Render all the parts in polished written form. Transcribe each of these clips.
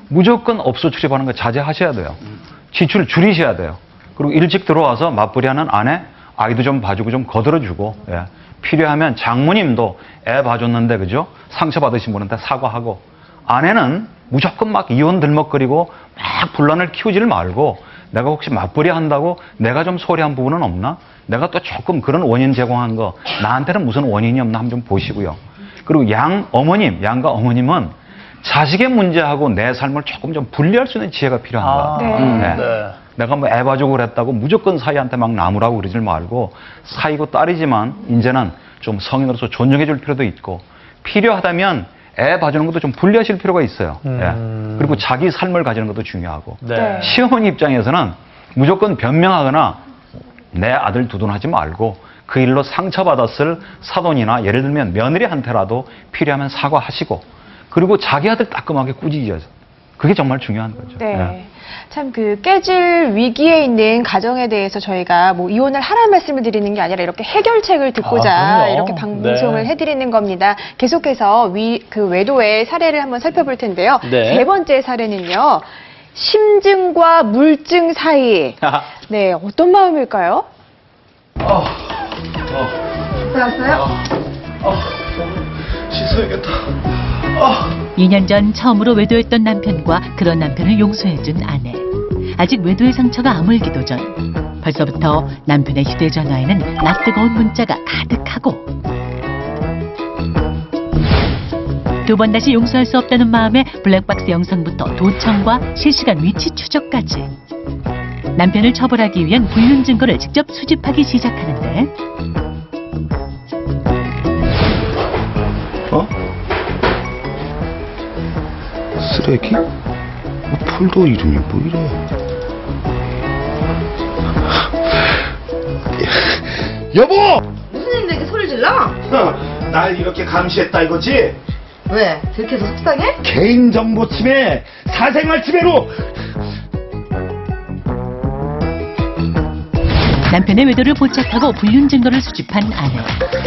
무조건 업소 출입하는 거 자제하셔야 돼요. 지출 줄이셔야 돼요. 그리고 일찍 들어와서 맞벌이하는 아내, 아이도 좀 봐주고 좀 거들어주고, 예. 필요하면 장모님도 애 봐줬는데, 그죠? 상처받으신 분한테 사과하고, 아내는 무조건 막 이혼 들먹거리고 막 분란을 키우지를 말고, 내가 혹시 맞벌이 한다고 내가 좀 소홀한 부분은 없나? 내가 또 조금 그런 원인 제공한 거, 나한테는 무슨 원인이 없나 한번 좀 보시고요. 그리고 양가 어머님은 자식의 문제하고 내 삶을 조금 좀 분리할 수 있는 지혜가 필요한 거야. 네. 네. 내가 뭐 애 봐주고 그랬다고 무조건 사이한테 막 나무라고 그러지 말고, 사이고 딸이지만 이제는 좀 성인으로서 존중해 줄 필요도 있고, 필요하다면 애 봐주는 것도 좀 분리하실 필요가 있어요. 예. 그리고 자기 삶을 가지는 것도 중요하고. 네. 시어머니 입장에서는 무조건 변명하거나 내 아들 두둔하지 말고 그 일로 상처받았을 사돈이나 예를 들면 며느리한테라도 필요하면 사과하시고, 그리고 자기 아들 따끔하게 꾸짖어서, 그게 정말 중요한 거죠. 네. 예. 참 그 깨질 위기에 있는 가정에 대해서 저희가 뭐 이혼을 하라는 말씀을 드리는 게 아니라 이렇게 해결책을 듣고자 그럼요. 이렇게 방송을 네. 해드리는 겁니다. 계속해서 그 외도의 사례를 한번 살펴볼 텐데요. 네. 세 번째 사례는요. 심증과 물증 사이. 네, 어떤 마음일까요? 나왔어요? 씻어야겠다. 2년 전 처음으로 외도했던 남편과 그런 남편을 용서해준 아내. 아직 외도의 상처가 아물기도 전 벌써부터 남편의 휴대전화에는 낯뜨거운 문자가 가득하고, 두 번 다시 용서할 수 없다는 마음에 블랙박스 영상부터 도청과 실시간 위치 추적까지. 남편을 처벌하기 위한 불륜 증거를 직접 수집하기 시작하는데, 쓰레기? 폴더 이름이 뭐 이래? 여보! 무슨 일인데 이렇게 소리 질러? 날 이렇게 감시했다 이거지? 왜? 들켜서 속상해? 개인정보 침해, 사생활 침해로. 남편의 외도를 포착하고 불륜 증거를 수집한 아내.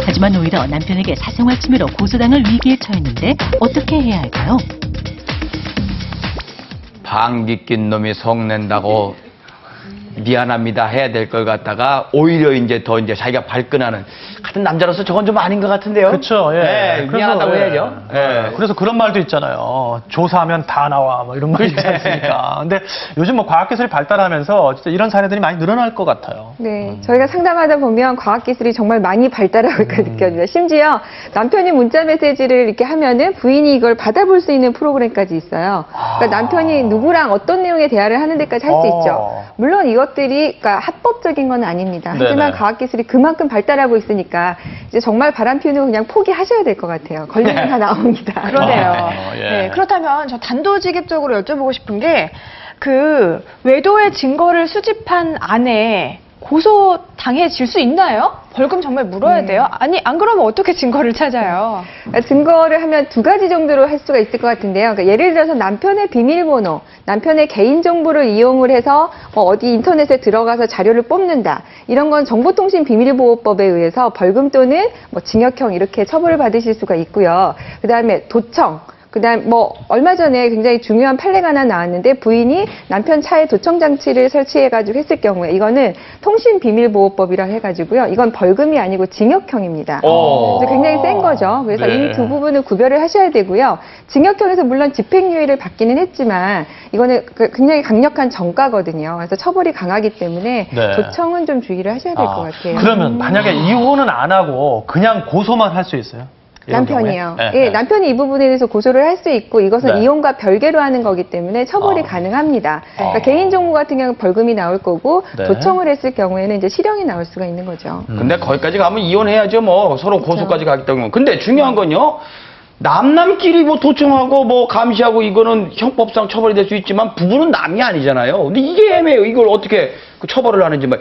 하지만 오히려 남편에게 사생활 침해로 고소당할 위기에 처했는데 어떻게 해야 할까요? 방귀 낀 놈이 성낸다고 미안합니다 해야 될 걸 갖다가 오히려 이제 더 이제 자기가 발끈하는, 같은 남자로서 저건 좀 아닌 것 같은데요. 그렇죠. 예. 네, 미안하다고 해야죠. 예. 그래서 그런 말도 있잖아요. 조사하면 다 나와, 뭐 이런 말이 있지 않습니까? 근데 요즘 뭐 과학기술이 발달하면서 진짜 이런 사례들이 많이 늘어날 것 같아요. 네, 저희가 상담하다 보면 과학기술이 정말 많이 발달하고 있다고 느껴져요. 심지어 남편이 문자 메시지를 이렇게 하면은 부인이 이걸 받아볼 수 있는 프로그램까지 있어요. 그러니까 남편이 누구랑 어떤 내용의 대화를 하는 데까지 할 수 있죠. 물론 이것들이 그러니까 합법적인 건 아닙니다. 하지만 네네. 과학기술이 그만큼 발달하고 있으니까 이제 정말 바람 피우는 거 그냥 포기하셔야 될 것 같아요. 걸리면 다 나옵니다. 그러네요. 예. 네, 그렇다면 저 단도직입적으로 여쭤보고 싶은 게, 그 외도의 증거를 수집한 아내 고소 당해질 수 있나요? 벌금 정말 물어야 돼요? 아니, 안 그러면 어떻게 증거를 찾아요? 증거를 하면 두 가지 정도로 할 수가 있을 것 같은데요. 그러니까 예를 들어서 남편의 비밀번호, 남편의 개인정보를 이용을 해서 어디 인터넷에 들어가서 자료를 뽑는다. 이런 건 정보통신비밀보호법에 의해서 벌금 또는 뭐 징역형 이렇게 처벌을 받으실 수가 있고요. 그다음에 도청. 그다음 뭐 얼마 전에 굉장히 중요한 판례가 하나 나왔는데, 부인이 남편 차에 도청 장치를 설치해가지고 했을 경우에 이거는 통신비밀보호법이라 해가지고요. 이건 벌금이 아니고 징역형입니다. 그래서 굉장히 센 거죠. 그래서 네. 이 두 부분은 구별을 하셔야 되고요. 징역형에서 물론 집행유예를 받기는 했지만 이거는 굉장히 강력한 정가거든요. 그래서 처벌이 강하기 때문에 네. 도청은 좀 주의를 하셔야 될 것 같아요. 그러면 만약에 이혼은 안 하고 그냥 고소만 할 수 있어요? 이런 남편이요. 경우에? 예, 남편이 이 부분에 대해서 고소를 할 수 있고, 이것은 네. 이혼과 별개로 하는 거기 때문에 처벌이 가능합니다. 그러니까 개인정보 같은 경우는 벌금이 나올 거고, 네. 도청을 했을 경우에는 이제 실형이 나올 수가 있는 거죠. 근데 거기까지 가면 이혼해야죠. 뭐 서로 고소까지 가기 때문에. 근데 중요한 건요, 남남끼리 뭐 도청하고 뭐 감시하고 이거는 형법상 처벌이 될 수 있지만 부부는 남이 아니잖아요. 근데 이게 애매해요. 이걸 어떻게 그 처벌을 하는지. 뭐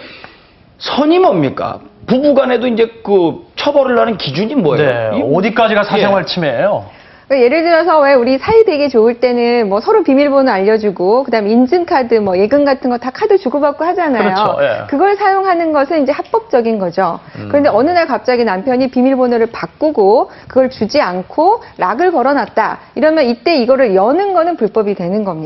선이 뭡니까? 부부간에도 이제 그 처벌을 하는 기준이 뭐예요? 네. 어디까지가 사생활 침해예요? 그러니까 예를 들어서 왜 우리 사이 되게 좋을 때는 뭐 서로 비밀번호 알려주고, 그다음 인증카드, 뭐 예금 같은 거 다 카드 주고받고 하잖아요. 그렇죠, 예. 그걸 사용하는 것은 이제 합법적인 거죠. 그런데 어느 날 갑자기 남편이 비밀번호를 바꾸고 그걸 주지 않고 락을 걸어놨다. 이러면 이때 이거를 여는 거는 불법이 되는 겁니다.